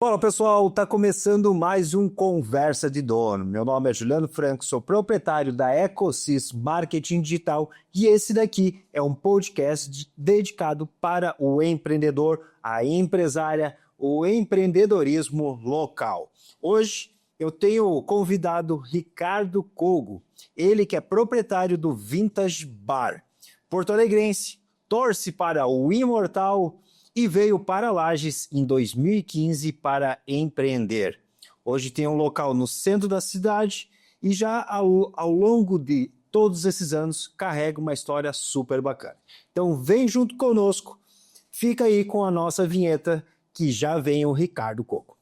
Fala pessoal, tá começando mais um Conversa de Dono. Meu nome é Juliano Franco, sou proprietário da Ecosys Marketing Digital e esse daqui é um podcast dedicado para o empreendedor, a empresária, o empreendedorismo local. Hoje eu tenho convidado Ricardo Kogo, ele que é proprietário do Vintage Bar, porto-alegrense, torce para o Imortal e veio para Lages em 2015 para empreender. Hoje tem um local no centro da cidade e já ao longo de todos esses anos carrega uma história super bacana. Então vem junto conosco, fica aí com a nossa vinheta que já vem o Ricardo Kogo.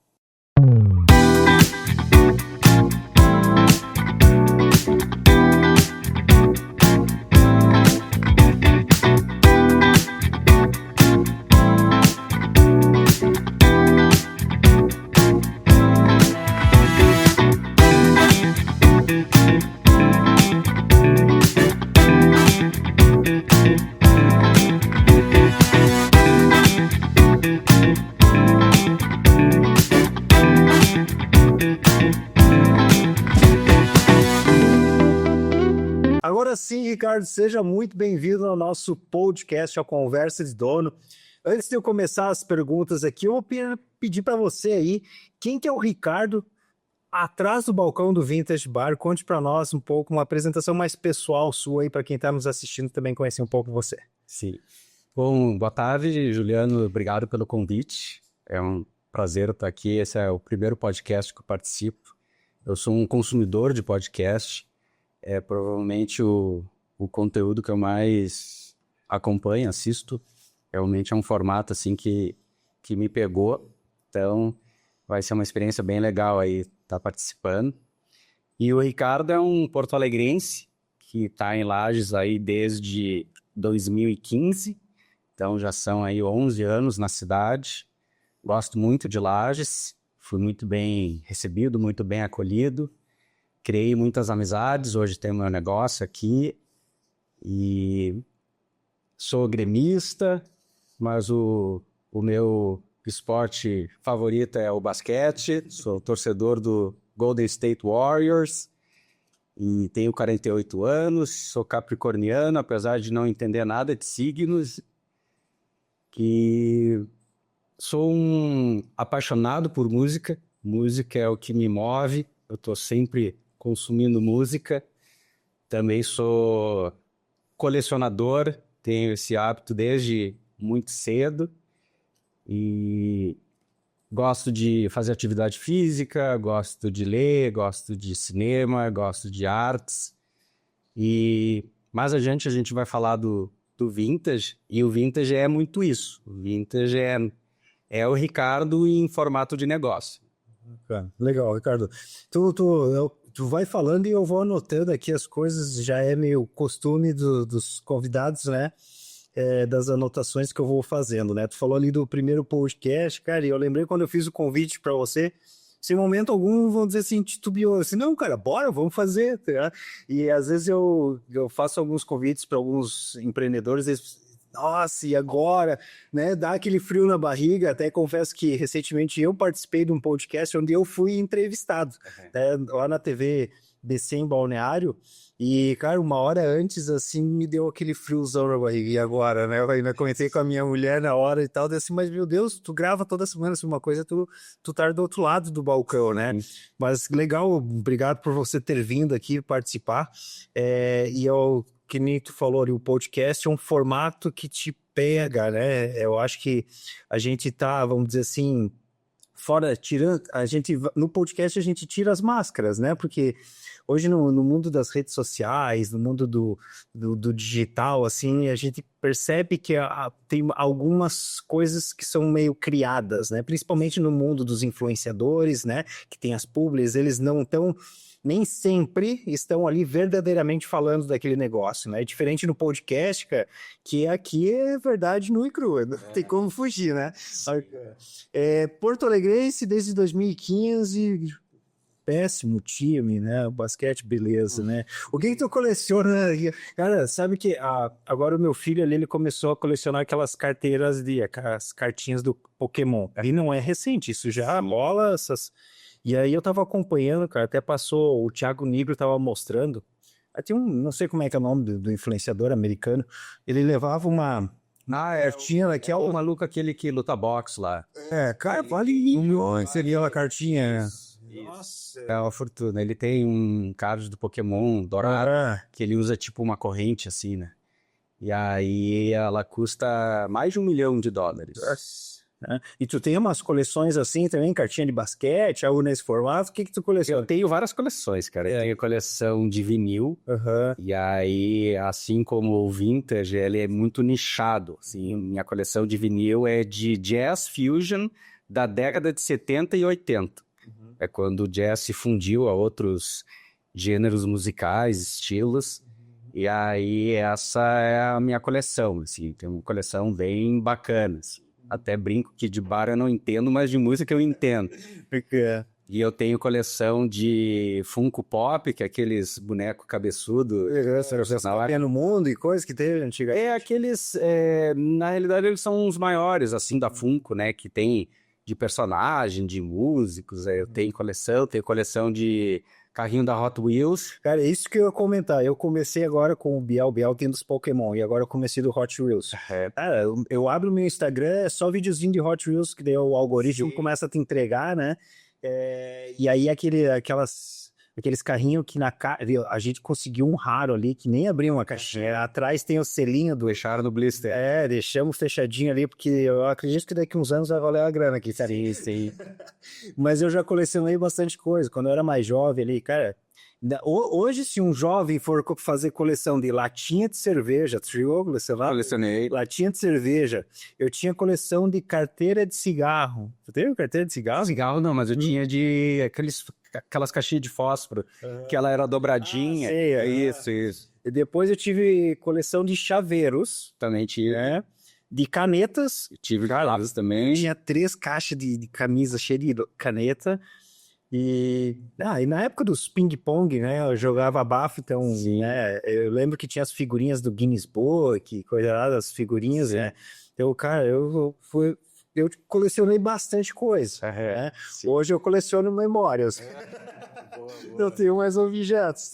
Agora sim, Ricardo, seja muito bem-vindo ao nosso podcast, a Conversa de Dono. Antes de eu começar as perguntas aqui, eu vou pedir para você aí, quem que é o Ricardo atrás do balcão do Vintage Bar? Conte para nós um pouco, uma apresentação mais pessoal sua aí, para quem está nos assistindo também conhecer um pouco você. Sim. Bom, boa tarde, Juliano. Obrigado pelo convite. É um prazer estar aqui. Esse é o primeiro podcast que eu participo. Eu sou um consumidor de podcast. É provavelmente o conteúdo que eu mais acompanho, assisto. Realmente é um formato assim que me pegou. Então vai ser uma experiência bem legal aí estar participando. E o Ricardo é um porto-alegrense que está em Lages aí desde 2015. Então já são aí 11 anos na cidade. Gosto muito de Lages. Fui muito bem recebido, muito bem acolhido. Criei muitas amizades, hoje tenho meu negócio aqui e sou gremista, mas o meu esporte favorito é o basquete, sou torcedor do Golden State Warriors e tenho 48 anos, sou capricorniano, apesar de não entender nada de signos, e sou um apaixonado por música, música é o que me move, eu estou sempre consumindo música, também sou colecionador, tenho esse hábito desde muito cedo e gosto de fazer atividade física, gosto de ler, gosto de cinema, gosto de artes e mais adiante a gente vai falar do vintage e o vintage é muito isso, o vintage é o Ricardo em formato de negócio. Legal, Ricardo. Tu vai falando e eu vou anotando aqui as coisas, já é meio costume dos convidados, né? Das anotações que eu vou fazendo, né? Tu falou ali do primeiro podcast, cara, e eu lembrei quando eu fiz o convite para você, sem momento algum, vamos dizer assim, titubeou, assim, não, cara, bora, vamos fazer, tá? E às vezes eu faço alguns convites para alguns empreendedores, eles, nossa, e agora, né, dá aquele frio na barriga. Até confesso que recentemente eu participei de um podcast onde eu fui entrevistado, né, lá na TV BC em Balneário, e, cara, uma hora antes, assim, me deu aquele friozão na barriga, e agora, né, eu ainda comentei com a minha mulher na hora e tal, assim, mas, meu Deus, tu grava toda semana, assim, uma coisa, tu tá do outro lado do balcão, né, mas legal, obrigado por você ter vindo aqui participar, e eu... que nem tu falou ali, o podcast é um formato que te pega, né? Eu acho que a gente tá, vamos dizer assim, fora, tirando, no podcast a gente tira as máscaras, né? Porque hoje no mundo das redes sociais, no mundo do digital, assim, a gente percebe que tem algumas coisas que são meio criadas, né? Principalmente no mundo dos influenciadores, né? Que tem as publis, eles não estão... nem sempre estão ali verdadeiramente falando daquele negócio, né? Diferente no podcast, cara, que aqui é verdade nua e crua, não tem como fugir, né? Porto Alegrense desde 2015, péssimo time, né? O basquete, beleza, né? O que tu coleciona? Cara, sabe que agora o meu filho ali, ele começou a colecionar aquelas carteiras as cartinhas do Pokémon. E não é recente, isso já rola essas... E aí eu tava acompanhando, cara, até passou, o Thiago Nigro tava mostrando. Aí tem não sei como é que é o nome do influenciador americano, ele levava uma cartinha que é o o... maluco aquele que luta boxe lá. Cara, vale milhões, seria uma cartinha... Nossa. É uma fortuna. Ele tem um card do Pokémon dourado que ele usa tipo uma corrente assim, né? E aí ela custa mais de $1 milhão. E tu tem umas coleções assim também, cartinha de basquete, algo nesse formato? O que tu coleciona? Eu tenho várias coleções, cara. Eu tenho coleção de vinil. E aí, assim como o vintage, ele é muito nichado. Assim, minha coleção de vinil é de jazz fusion da década de 70 e 80. É quando o jazz se fundiu a outros gêneros musicais, estilos. E aí, essa é a minha coleção, assim. Tem uma coleção bem bacana, assim. Até brinco que de bar eu não entendo, mas de música eu entendo. E eu tenho coleção de Funko Pop, que é aqueles bonecos cabeçudos. No mundo e coisas que teve antigamente. Aqueles... na realidade, eles são os maiores, assim, da Funko, né? Que tem de personagem, de músicos. Eu tenho coleção de carrinho da Hot Wheels. Cara, é isso que eu ia comentar. Eu comecei agora com o Biel tem dos Pokémon, e agora eu comecei do Hot Wheels. Cara, eu abro o meu Instagram, é só videozinho de Hot Wheels, que daí o algoritmo começa a te entregar, né? E aí aqueles carrinhos que a gente conseguiu um raro ali, que nem abriu uma caixinha. Atrás tem o selinho do... Deixaram no blister. Deixamos fechadinho ali, porque eu acredito que daqui uns anos vai valer a grana aqui, sabe? Sim. Mas eu já colecionei bastante coisa. Quando eu era mais jovem ali, cara... Hoje, se um jovem for fazer coleção de latinha de cerveja, tu chegou a colecionar? Colecionei. Latinha de cerveja. Eu tinha coleção de carteira de cigarro. Você teve carteira de cigarro? Cigarro não, mas eu tinha de aquelas caixinhas de fósforo, que ela era dobradinha. Isso. E depois eu tive coleção de chaveiros. Também tive. De canetas. Tive lápis também. Tinha 3 caixas de camisa cheia de caneta. E na época dos ping-pong, né, eu jogava bafo, então, né, eu lembro que tinha as figurinhas do Guinness Book, coisa lá das figurinhas, né, então, cara, eu colecionei bastante coisa, né? Hoje eu coleciono memórias, eu tenho mais objetos,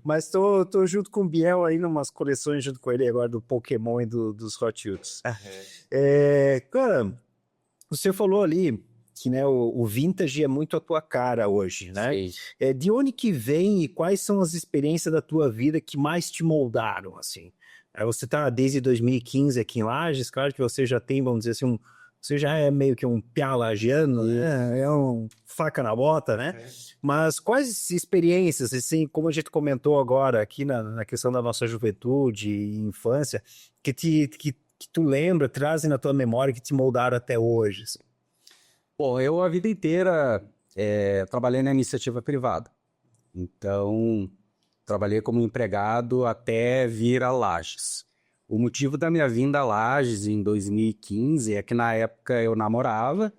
mas tô junto com o Biel aí, numas coleções junto com ele agora do Pokémon e dos Hot Wheels. Cara, você falou ali que, né, o vintage é muito a tua cara hoje, né? De onde que vem e quais são as experiências da tua vida que mais te moldaram, assim? Você tá desde 2015 aqui em Lages, claro que você já tem, vamos dizer assim, você já é meio que um piá lagiano, né? É um faca na bota, né? Mas quais experiências, assim, como a gente comentou agora aqui na questão da nossa juventude e infância, que tu lembra, trazem na tua memória, que te moldaram até hoje, assim? Bom, eu a vida inteira trabalhei na iniciativa privada. Então, trabalhei como empregado até vir a Lages. O motivo da minha vinda a Lages em 2015 é que na época eu namorava,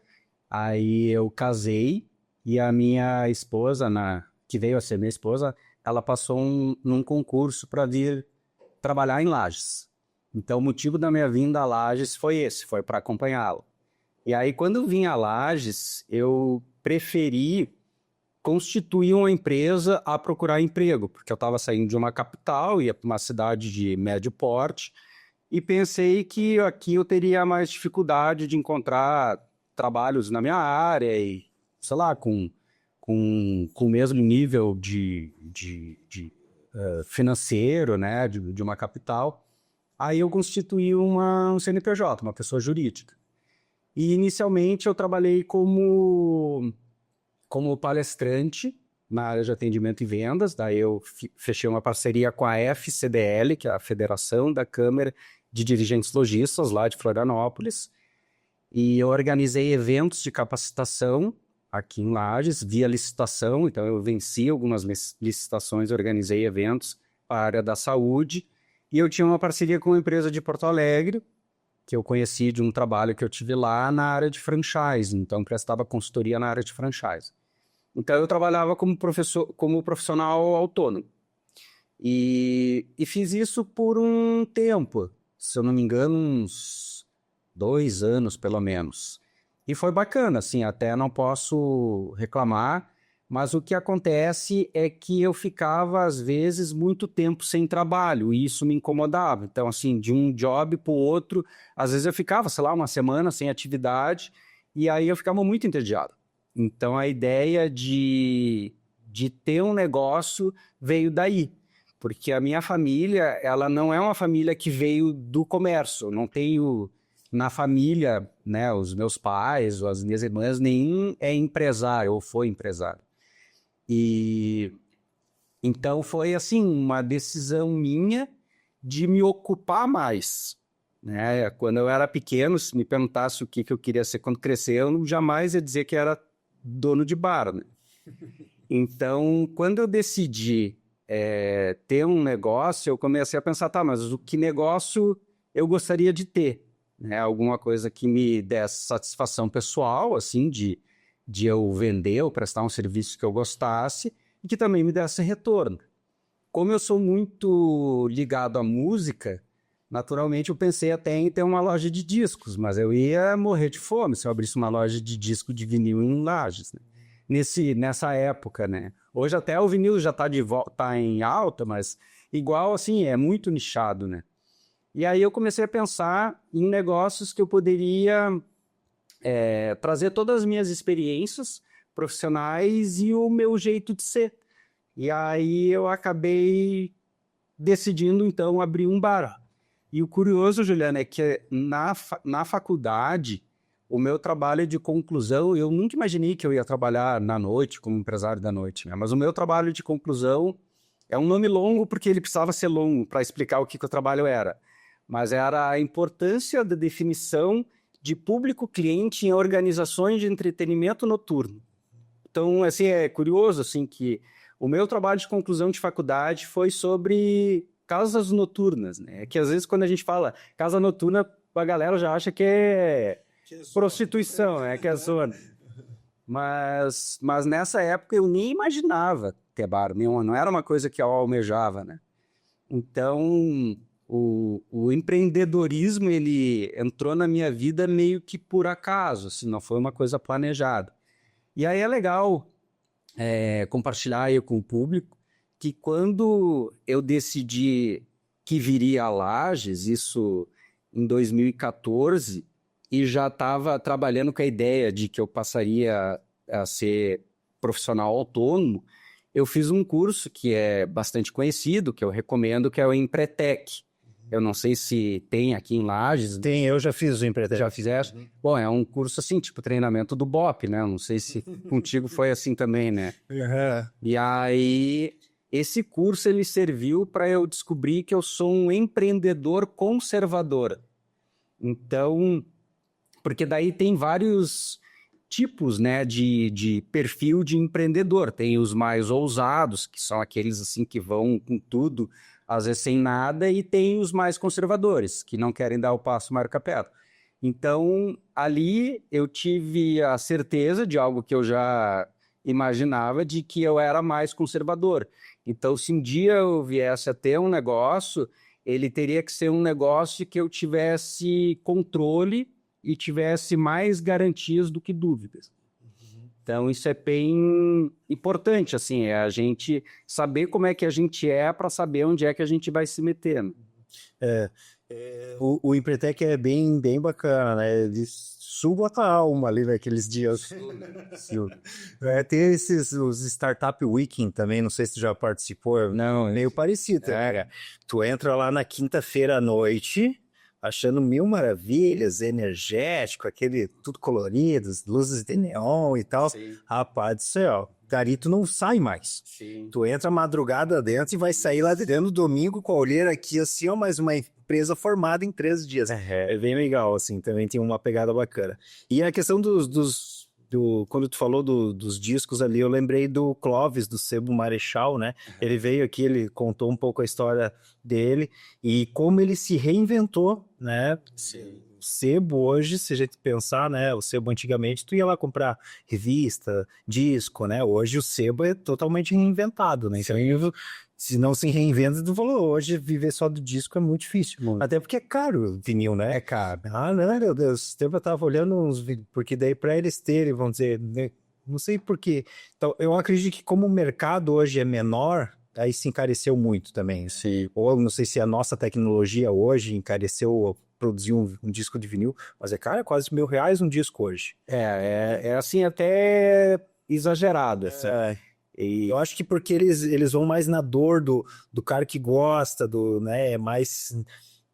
aí eu casei e a minha esposa, que veio a ser minha esposa, ela passou num concurso para vir trabalhar em Lages. Então, o motivo da minha vinda a Lages foi para acompanhá-la. E aí, quando eu vim a Lages, eu preferi constituir uma empresa a procurar emprego, porque eu estava saindo de uma capital, ia para uma cidade de médio porte, e pensei que aqui eu teria mais dificuldade de encontrar trabalhos na minha área e, sei lá, com o mesmo nível de financeiro, né, de uma capital. Aí eu constituí um CNPJ, uma pessoa jurídica. E inicialmente eu trabalhei como palestrante na área de atendimento e vendas, daí eu fechei uma parceria com a FCDL, que é a Federação da Câmara de Dirigentes Lojistas, lá de Florianópolis, e eu organizei eventos de capacitação aqui em Lages, via licitação, então eu venci algumas licitações, organizei eventos para a área da saúde, e eu tinha uma parceria com uma empresa de Porto Alegre, que eu conheci de um trabalho que eu tive lá na área de franchise, então prestava consultoria na área de franchise. Então eu trabalhava como profissional autônomo. E fiz isso por um tempo, se eu não me engano, uns 2 anos pelo menos. E foi bacana, assim, até não posso reclamar, mas o que acontece é que eu ficava, às vezes, muito tempo sem trabalho, e isso me incomodava. Então, assim, de um job para o outro, às vezes eu ficava, sei lá, uma semana sem atividade, e aí eu ficava muito entediado. Então, a ideia de ter um negócio veio daí. Porque a minha família, ela não é uma família que veio do comércio. Não tenho na família, né, os meus pais ou as minhas irmãs, nenhum é empresário ou foi empresário. E então foi assim uma decisão minha de me ocupar mais, né? Quando eu era pequeno, se me perguntasse o que eu queria ser quando crescer, eu jamais ia dizer que era dono de bar, né? Então, quando eu decidi ter um negócio, eu comecei a pensar, tá, mas o que negócio eu gostaria de ter? Né? Alguma coisa que me desse satisfação pessoal, assim, de eu vender ou prestar um serviço que eu gostasse e que também me desse retorno. Como eu sou muito ligado à música, naturalmente eu pensei até em ter uma loja de discos, mas eu ia morrer de fome se eu abrisse uma loja de disco de vinil em Lages, né? Nessa época, né? Hoje até o vinil já tá em alta, mas igual assim, é muito nichado, né? E aí eu comecei a pensar em negócios que eu poderia trazer todas as minhas experiências profissionais e o meu jeito de ser. E aí eu acabei decidindo, então, abrir um bar. E o curioso, Juliana, é que na faculdade, o meu trabalho de conclusão, eu nunca imaginei que eu ia trabalhar na noite, como empresário da noite, né? Mas o meu trabalho de conclusão é um nome longo porque ele precisava ser longo para explicar o que o trabalho era. Mas era a importância da definição de público-cliente em organizações de entretenimento noturno. Então, assim, é curioso, assim, que o meu trabalho de conclusão de faculdade foi sobre casas noturnas, né? Que às vezes quando a gente fala casa noturna, a galera já acha que é prostituição, né? Que é zona. Mas nessa época eu nem imaginava ter bar, não era uma coisa que eu almejava, né? Então, o empreendedorismo, ele entrou na minha vida meio que por acaso, assim, não foi uma coisa planejada. E aí é legal compartilhar aí com o público que quando eu decidi que viria a Lages, isso em 2014, e já estava trabalhando com a ideia de que eu passaria a ser profissional autônomo, eu fiz um curso que é bastante conhecido, que eu recomendo, que é o Empretec. Eu não sei se tem aqui em Lages. Tem, eu já fiz o Empretec. Já fizeste? Bom, é um curso assim, tipo treinamento do BOP, né? Não sei se contigo foi assim também, né? Uhum. E aí, esse curso ele serviu para eu descobrir que eu sou um empreendedor conservador. Então, porque daí tem vários tipos, né, de perfil de empreendedor. Tem os mais ousados, que são aqueles assim que vão com tudo, às vezes sem nada, e tem os mais conservadores, que não querem dar o passo marca pé. Então, ali eu tive a certeza de algo que eu já imaginava, de que eu era mais conservador. Então, se um dia eu viesse a ter um negócio, ele teria que ser um negócio que eu tivesse controle e tivesse mais garantias do que dúvidas. Então, isso é bem importante, assim, é a gente saber como é que a gente é para saber onde é que a gente vai se meter. O Empretec é bem, bem bacana, né? Ele suba a alma ali naqueles dias. Tem os Startup Weekend também, não sei se tu já participou. Não, meio parecido. Tu entra lá na quinta-feira à noite, achando mil maravilhas, energético, aquele tudo colorido, luzes de neon e tal. Sim. Rapaz do céu, dali tu não sai mais. Sim. Tu entra madrugada dentro e vai sair lá de dentro no domingo com a olheira aqui assim, ó, mais uma empresa formada em 3 dias. É bem legal, assim, também tem uma pegada bacana. E a questão quando tu falou dos discos ali, eu lembrei do Clóvis, do Sebo Marechal, né? Ele veio aqui, ele contou um pouco a história dele e como ele se reinventou, né? Sim. sebo hoje, se a gente pensar, né, o sebo antigamente, tu ia lá comprar revista, disco, né, hoje o sebo é totalmente reinventado, né, então se não se reinventa, tu falou, hoje viver só do disco é muito difícil, até porque é caro o vinil, né? É caro. Ah, não, meu Deus, esse tempo eu tava olhando uns vídeos, porque daí para eles terem, vamos dizer, né, não sei por quê, então eu acredito que como o mercado hoje é menor, aí se encareceu muito também. Sim. Ou não sei se a nossa tecnologia hoje encareceu produzir um disco de vinil, mas cara, é quase R$ 1.000 um disco hoje. É assim até exagerado. Eu acho que porque eles vão mais na dor do cara que gosta, né, é mais...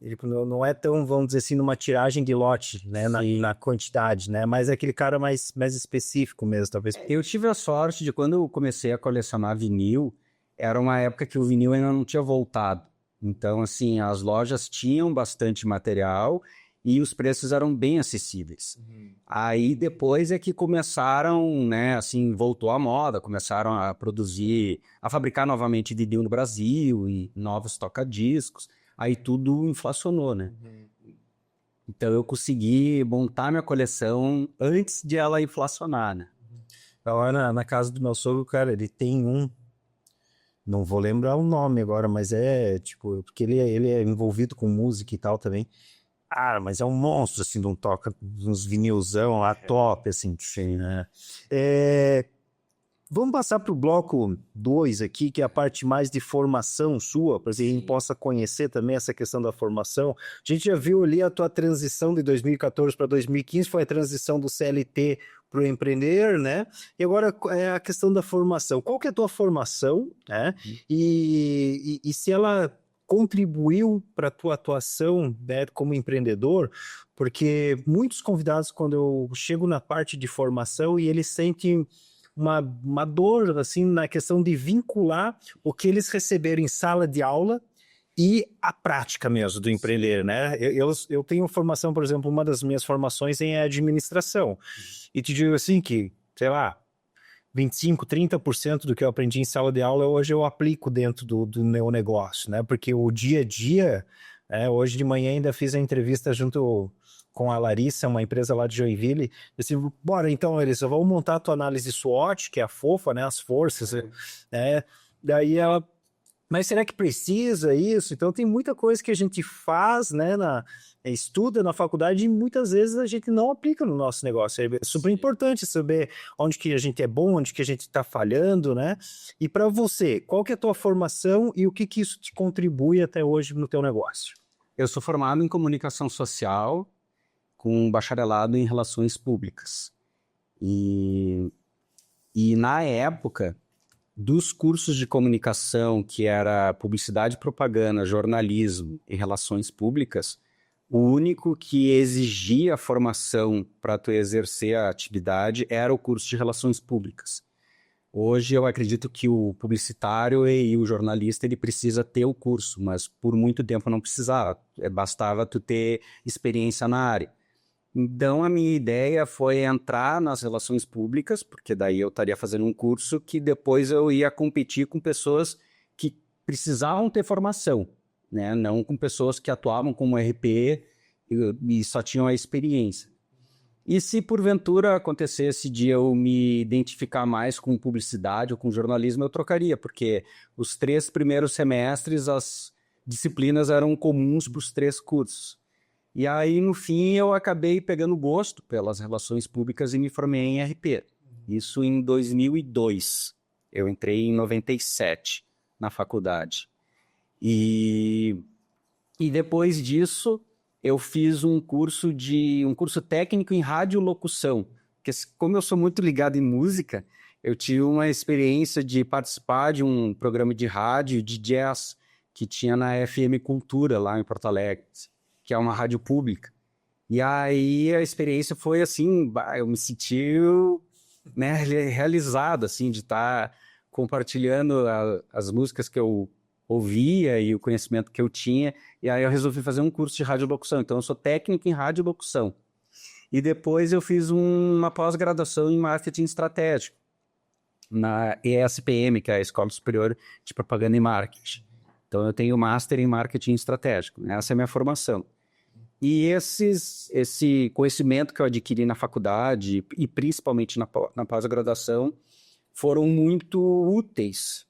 Ele não é tão, vamos dizer assim, numa tiragem de lote, né, na quantidade, né, mas é aquele cara mais específico mesmo, talvez. Eu tive a sorte de quando eu comecei a colecionar vinil, era uma época que o vinil ainda não tinha voltado. Então, assim, as lojas tinham bastante material e os preços eram bem acessíveis. Aí depois é que começaram, né, assim, voltou à moda, começaram a produzir, a fabricar novamente vinil no Brasil e novos toca-discos. Aí tudo inflacionou, né? Então eu consegui montar minha coleção antes de ela inflacionar, né? Lá na casa do meu sogro, cara, ele tem não vou lembrar o nome agora, mas é, tipo, porque ele é envolvido com música e tal também. Ah, mas é um monstro, assim, de um toca, uns vinilzão lá top, assim, né? Vamos passar para o bloco 2 aqui, que é a parte mais de formação sua, para que a gente possa conhecer também essa questão da formação. A gente já viu ali a tua transição de 2014 para 2015, foi a transição do CLT para o empreender, né? E agora é a questão da formação. Qual que é a tua formação, né? E se ela contribuiu para a tua atuação, né, como empreendedor, porque muitos convidados, quando eu chego na parte de formação e eles sentem uma dor assim na questão de vincular o que eles receberam em sala de aula e a prática mesmo do empreender, né? Eu tenho formação, por exemplo, uma das minhas formações em administração. E te digo assim que, sei lá, 25, 30% do que eu aprendi em sala de aula hoje eu aplico dentro do meu negócio, né? Porque o dia a dia, hoje de manhã ainda fiz a entrevista junto com a Larissa, uma empresa lá de Joinville, disse, bora então, eles vão montar a tua análise SWOT, que é a FOFA, né, as forças, né, daí ela, mas será que precisa isso? Então tem muita coisa que a gente faz, né, estuda na faculdade e muitas vezes a gente não aplica no nosso negócio, é super importante saber onde que a gente é bom, onde que a gente está falhando, né, e para você, qual que é a tua formação e o que que isso te contribui até hoje no teu negócio? Eu sou formado em comunicação social, com um bacharelado em relações públicas. E na época, dos cursos de comunicação, que era publicidade e propaganda, jornalismo e relações públicas, o único que exigia formação para tu exercer a atividade era o curso de relações públicas. Hoje eu acredito que o publicitário e o jornalista ele precisa ter o curso, mas por muito tempo não precisava, bastava tu ter experiência na área. Então, a minha ideia foi entrar nas relações públicas, porque daí eu estaria fazendo um curso que depois eu ia competir com pessoas que precisavam ter formação, né? Não com pessoas que atuavam como RP e só tinham a experiência. E se porventura acontecesse de eu me identificar mais com publicidade ou com jornalismo, eu trocaria, porque os 3 primeiros semestres as disciplinas eram comuns para os 3 cursos. E aí, no fim, eu acabei pegando gosto pelas relações públicas e me formei em RP. Isso em 2002. Eu entrei em 97 na faculdade. E depois disso, eu fiz um curso técnico em radiolocução. Porque como eu sou muito ligado em música, eu tive uma experiência de participar de um programa de rádio de jazz que tinha na FM Cultura, lá em Porto Alegre, que é uma rádio pública. E aí a experiência foi assim, eu me senti, né, realizado, assim, de estar compartilhando as músicas que eu ouvia e o conhecimento que eu tinha. E aí eu resolvi fazer um curso de radiolocução. Então eu sou técnico em radiolocução. E depois eu fiz uma pós-graduação em marketing estratégico, na ESPM, que é a Escola Superior de Propaganda e Marketing. Então eu tenho master em marketing estratégico. Essa é a minha formação. E esse conhecimento que eu adquiri na faculdade e principalmente na pós-graduação foram muito úteis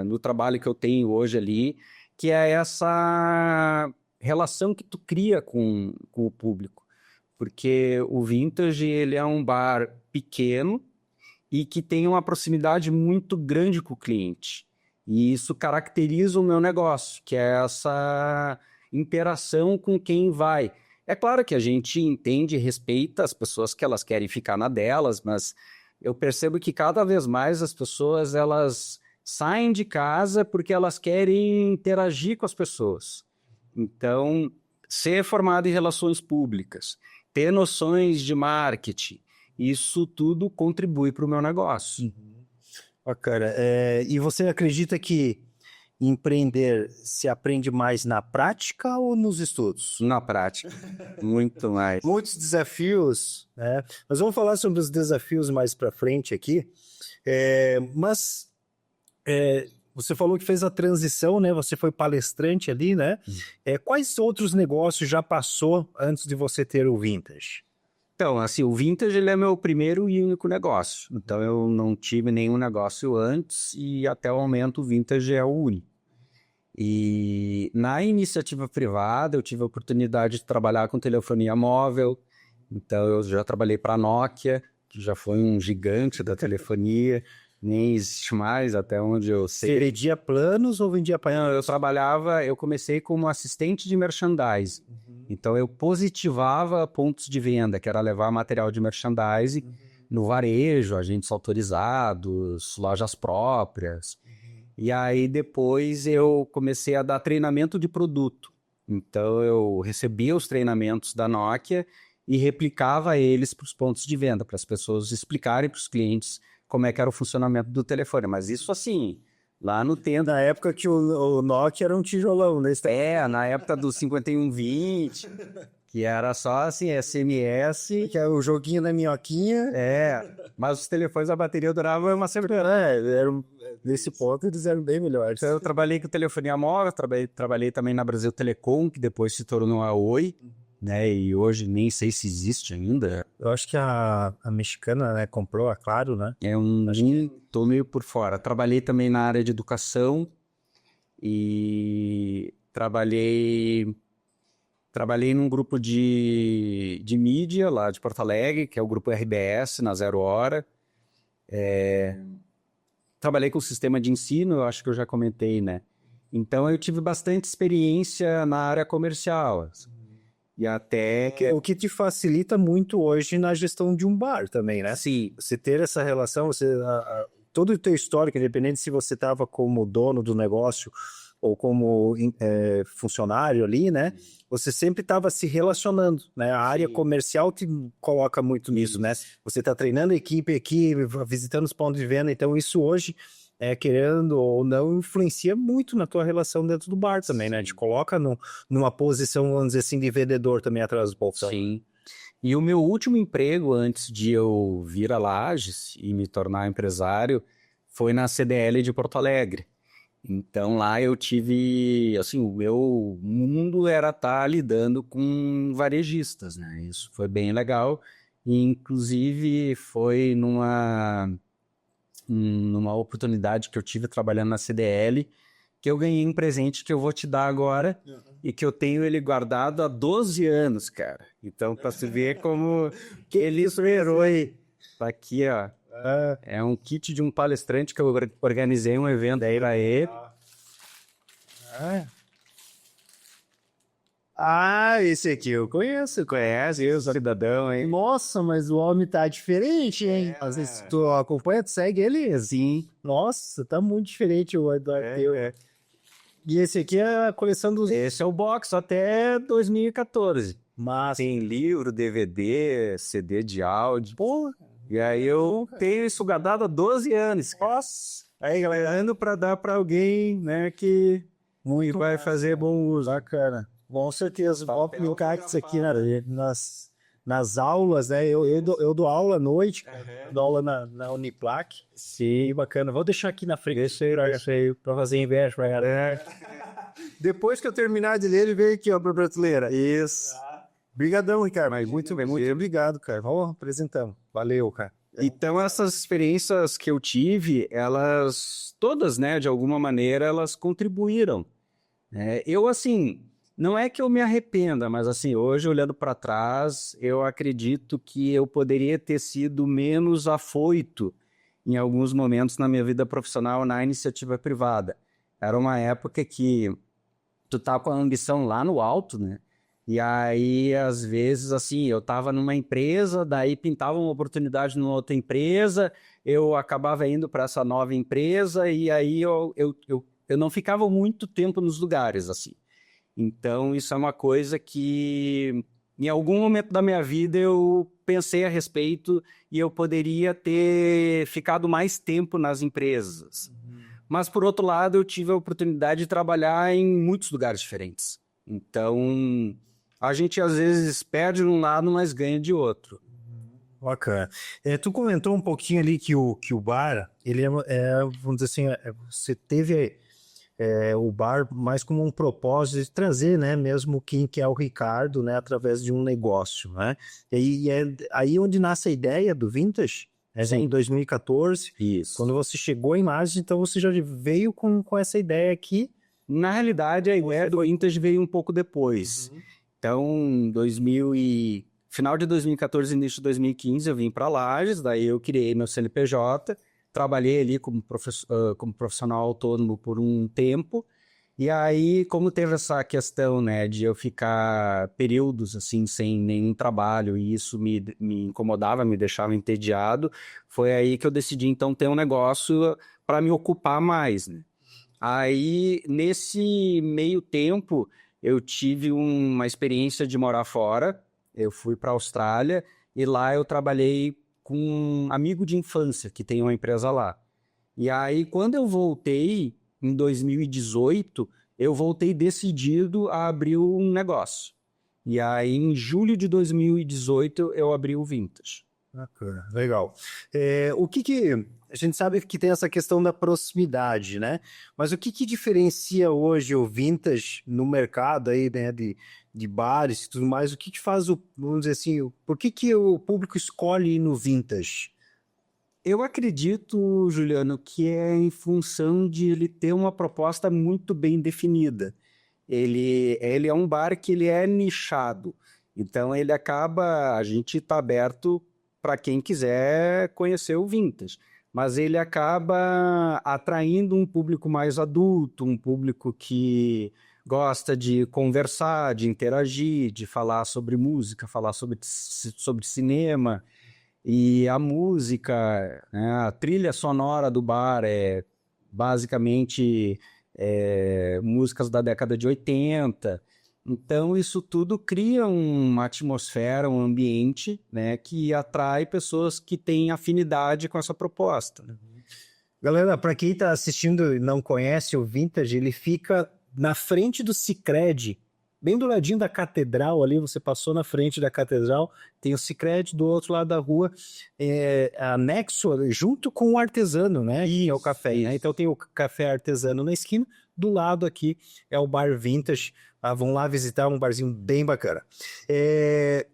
no trabalho que eu tenho hoje ali, que é essa relação que tu cria com o público. Porque o Vintage, ele é um bar pequeno e que tem uma proximidade muito grande com o cliente. E isso caracteriza o meu negócio, que é essa interação com quem vai. É claro que a gente entende e respeita as pessoas que elas querem ficar na delas, mas eu percebo que cada vez mais as pessoas elas saem de casa porque elas querem interagir com as pessoas. Então, ser formado em relações públicas, ter noções de marketing, isso tudo contribui para o meu negócio. Bacana. E você acredita que empreender se aprende mais na prática ou nos estudos? Na prática, muito mais. Muitos desafios, né? Mas vamos falar sobre os desafios mais para frente aqui. Você falou que fez a transição, né? Você foi palestrante ali, né? Quais outros negócios já passou antes de você ter o Vintage? Então, assim, o Vintage ele é meu primeiro e único negócio. Então, eu não tive nenhum negócio antes e até o momento o Vintage é o único. E na iniciativa privada, eu tive a oportunidade de trabalhar com telefonia móvel. Então, eu já trabalhei para a Nokia, que já foi um gigante da telefonia. Nem existe mais, até onde eu sei. Você vendia planos ou vendia painel? Não, eu comecei como assistente de merchandising. Então, eu positivava pontos de venda, que era levar material de merchandising no varejo, agentes autorizados, lojas próprias. E aí, depois, eu comecei a dar treinamento de produto. Então, eu recebia os treinamentos da Nokia e replicava eles para os pontos de venda, para as pessoas explicarem para os clientes como é que era o funcionamento do telefone. Mas isso, assim, lá no tempo... Na época que o Nokia era um tijolão, né? Na época do 5120, que era só, assim, SMS. Que era o joguinho da minhoquinha. Mas os telefones, a bateria durava uma semana. Nesse ponto, eles eram bem melhores. Então, eu trabalhei com telefonia móvel, trabalhei também na Brasil Telecom, que depois se tornou a Oi, né? E hoje nem sei se existe ainda. Eu acho que a mexicana, né, comprou a Claro, né? Tô meio por fora. Trabalhei também na área de educação e trabalhei num grupo de mídia lá de Porto Alegre, que é o grupo RBS, na Zero Hora. Trabalhei com o sistema de ensino, eu acho que eu já comentei, né? Então, eu tive bastante experiência na área comercial. E até que... O que te facilita muito hoje na gestão de um bar também, né? Sim. Você ter essa relação, todo o teu histórico, independente se você estava como dono do negócio ou como funcionário ali, né? Você sempre estava se relacionando, né? A área comercial te coloca muito nisso, né? Você está treinando a equipe aqui, visitando os pontos de venda, então isso hoje... querendo ou não, influencia muito na tua relação dentro do bar também, né? Te coloca numa posição, vamos dizer assim, de vendedor também atrás do balcão. Sim. E o meu último emprego, antes de eu vir a Lages e me tornar empresário, foi na CDL de Porto Alegre. Então, lá eu tive... Assim, o meu mundo era estar lidando com varejistas, né? Isso foi bem legal. E, inclusive, foi numa oportunidade que eu tive trabalhando na CDL, que eu ganhei um presente que eu vou te dar agora e que eu tenho ele guardado há 12 anos, cara. Então, para você ver como ele esperou aí. Tá aqui, ó. É um kit de um palestrante que eu organizei um evento aí pra ele. Esse aqui eu conheço. Conhece, eu sou cidadão, hein? Nossa, mas o homem tá diferente, hein? Às vezes tu acompanha, tu segue ele? Sim. Nossa, tá muito diferente o Eduardo teu. E esse aqui é a coleção dos... Esse é o box até 2014. Mas... Tem livro, DVD, CD de áudio. Pô, e aí eu tenho isso guardado há 12 anos. Nossa! Aí, galera, ando pra dar pra alguém, né, que vai fazer bom uso. Bacana. Com certeza. Vou colocar isso aqui na nas aulas, né? Eu dou aula à noite, dou aula na Uniplac. Sim, Bacana. Vou deixar aqui na frente. deixa aí Pra fazer inveja pra ela. Depois que eu terminar de ler, ele vem aqui, ó, pra prateleira. Isso. Obrigadão, Ricardo. Mas muito bem, Muito obrigado, cara. Vamos, apresentamos. Valeu, cara. Então, essas experiências que eu tive, elas todas, né, de alguma maneira, elas contribuíram. Eu, assim, não é que eu me arrependa, mas, assim, hoje, olhando para trás, eu acredito que eu poderia ter sido menos afoito em alguns momentos na minha vida profissional na iniciativa privada. Era uma época que tu tá com a ambição lá no alto, né? E aí, às vezes, assim, eu estava numa empresa, daí pintava uma oportunidade numa outra empresa, eu acabava indo para essa nova empresa e aí eu não ficava muito tempo nos lugares, assim. Então, isso é uma coisa que, em algum momento da minha vida, eu pensei a respeito e eu poderia ter ficado mais tempo nas empresas. Mas, por outro lado, eu tive a oportunidade de trabalhar em muitos lugares diferentes. Então, a gente às vezes perde de um lado, mas ganha de outro. Bacana. Tu comentou um pouquinho ali que o bar, ele vamos dizer assim, você teve o bar mais como um propósito de trazer, né, mesmo quem que é o Ricardo, né, através de um negócio, né? E é aí onde nasce a ideia do Vintage, em 2014. Isso. Quando você chegou em Lages, então você já veio com essa ideia aqui. Na realidade, a ideia do Vintage veio um pouco depois. Então, final de 2014, início de 2015, eu vim para Lages, daí eu criei meu CNPJ, trabalhei ali como profissional autônomo por um tempo, e aí, como teve essa questão, né, de eu ficar períodos, assim, sem nenhum trabalho, e isso me incomodava, me deixava entediado, foi aí que eu decidi, então, ter um negócio para me ocupar mais, né? Aí, nesse meio tempo, eu tive uma experiência de morar fora. Eu fui para a Austrália e lá eu trabalhei com um amigo de infância que tem uma empresa lá. E aí, quando eu voltei, em 2018, eu voltei decidido a abrir um negócio. E aí, em julho de 2018, eu abri o Vintage. Bacana, legal. O que a gente sabe que tem essa questão da proximidade, né? Mas o que diferencia hoje o Vintage no mercado aí, né, de bares e tudo mais? O que faz vamos dizer assim, por que o público escolhe ir no Vintage? Eu acredito, Juliano, que é em função de ele ter uma proposta muito bem definida. Ele é um bar que ele é nichado, então a gente está aberto para quem quiser conhecer o Vintage, mas ele acaba atraindo um público mais adulto, um público que gosta de conversar, de interagir, de falar sobre música, falar sobre cinema. E a música, né, a trilha sonora do bar é basicamente músicas da década de 80. Então, isso tudo cria uma atmosfera, um ambiente, né, que atrai pessoas que têm afinidade com essa proposta. Galera, para quem está assistindo e não conhece o Vintage, ele fica na frente do Sicredi, bem do ladinho da catedral ali, você passou na frente da catedral, tem o Sicredi do outro lado da rua, anexo junto com o artesano, né? E é o café, né? Então tem o café artesano na esquina, do lado aqui é o bar Vintage. Vão lá visitar, um barzinho bem bacana.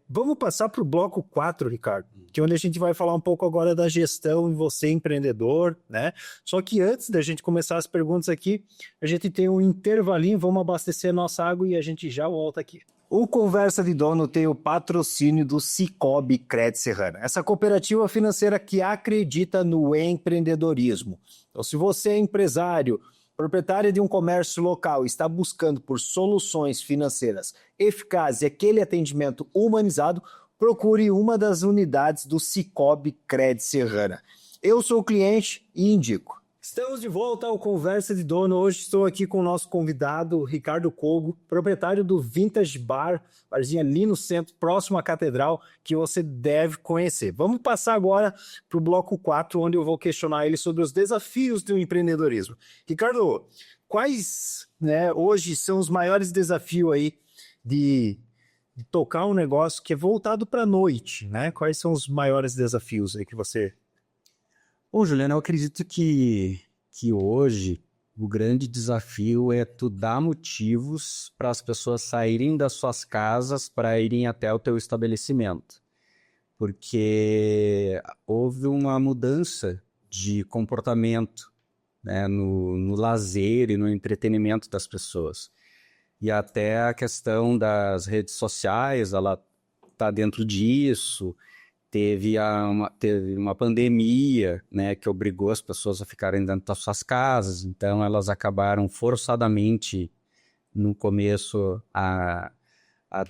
Vamos passar para o bloco 4, Ricardo, que é onde a gente vai falar um pouco agora da gestão em você, empreendedor, né? Só que antes da gente começar as perguntas aqui, a gente tem um intervalinho, vamos abastecer a nossa água e a gente já volta aqui. O Conversa de Dono tem o patrocínio do Sicoob Cred Serrana, essa cooperativa financeira que acredita no empreendedorismo. Então, se você é empresário, proprietário de um comércio local e está buscando por soluções financeiras eficazes e aquele atendimento humanizado, procure uma das unidades do Sicoob Cred Serrana. Eu sou o cliente e indico. Estamos de volta ao Conversa de Dono. Hoje estou aqui com o nosso convidado, Ricardo Kogo, proprietário do Vintage Bar, barzinho ali no centro, próximo à Catedral, que você deve conhecer. Vamos passar agora para o bloco 4, onde eu vou questionar ele sobre os desafios do empreendedorismo. Ricardo, quais, né, hoje são os maiores desafios aí tocar um negócio que é voltado para a noite, né? Quais são os maiores desafios aí que você... Bom, Juliano, eu acredito que hoje o grande desafio é tu dar motivos para as pessoas saírem das suas casas para irem até o teu estabelecimento. Porque houve uma mudança de comportamento, né, no lazer e no entretenimento das pessoas. E até a questão das redes sociais, ela está dentro disso. Teve uma pandemia, né, que obrigou as pessoas a ficarem dentro das suas casas, então elas acabaram forçadamente, no começo, a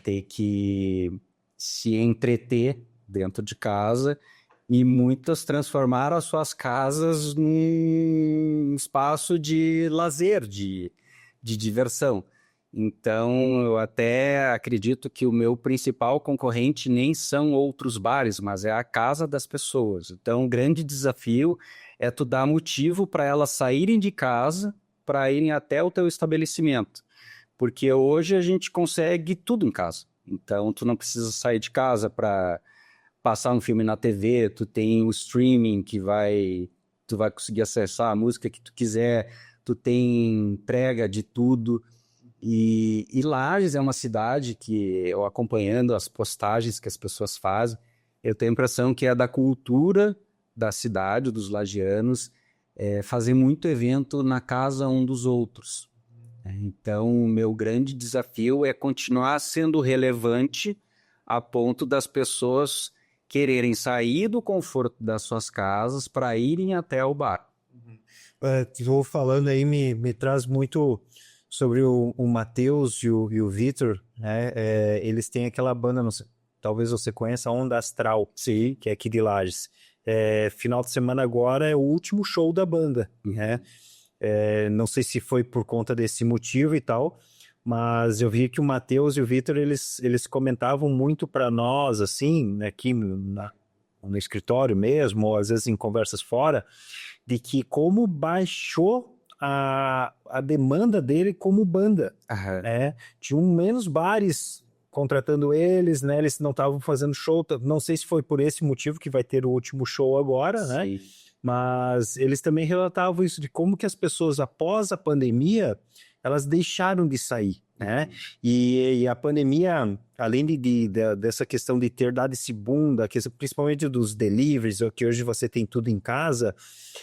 ter que se entreter dentro de casa, e muitas transformaram as suas casas num espaço de lazer, de diversão. Então, eu até acredito que o meu principal concorrente nem são outros bares, mas é a casa das pessoas. Então, o grande desafio é tu dar motivo para elas saírem de casa para irem até o teu estabelecimento. Porque hoje a gente consegue tudo em casa. Então, tu não precisa sair de casa para passar um filme na TV, tu tem o streaming tu vai conseguir acessar a música que tu quiser, tu tem entrega de tudo. E Lages é uma cidade que, eu acompanhando as postagens que as pessoas fazem, eu tenho a impressão que é da cultura da cidade, dos lagianos, fazer muito evento na casa um dos outros. Então, o meu grande desafio é continuar sendo relevante a ponto das pessoas quererem sair do conforto das suas casas para irem até o bar. Estou falando aí, me traz muito sobre o Matheus e o Vitor, né? Eles têm aquela banda, não sei, talvez você conheça, a Onda Astral, Sim. que é aqui de Lages. Final de semana agora é o último show da banda, né? Não sei se foi por conta desse motivo e tal, mas eu vi que o Matheus e o Vitor, eles comentavam muito para nós, assim, aqui no escritório mesmo, ou às vezes em conversas fora, de que como baixou a demanda dele como banda, Aham. né? Tinham menos bares contratando eles, né? Eles não estavam fazendo show, não sei se foi por esse motivo que vai ter o último show agora, né? Sim. Mas eles também relatavam isso de como que as pessoas após a pandemia, elas deixaram de sair, né? E a pandemia, além dessa questão de ter dado esse boom, principalmente dos deliveries, que hoje você tem tudo em casa,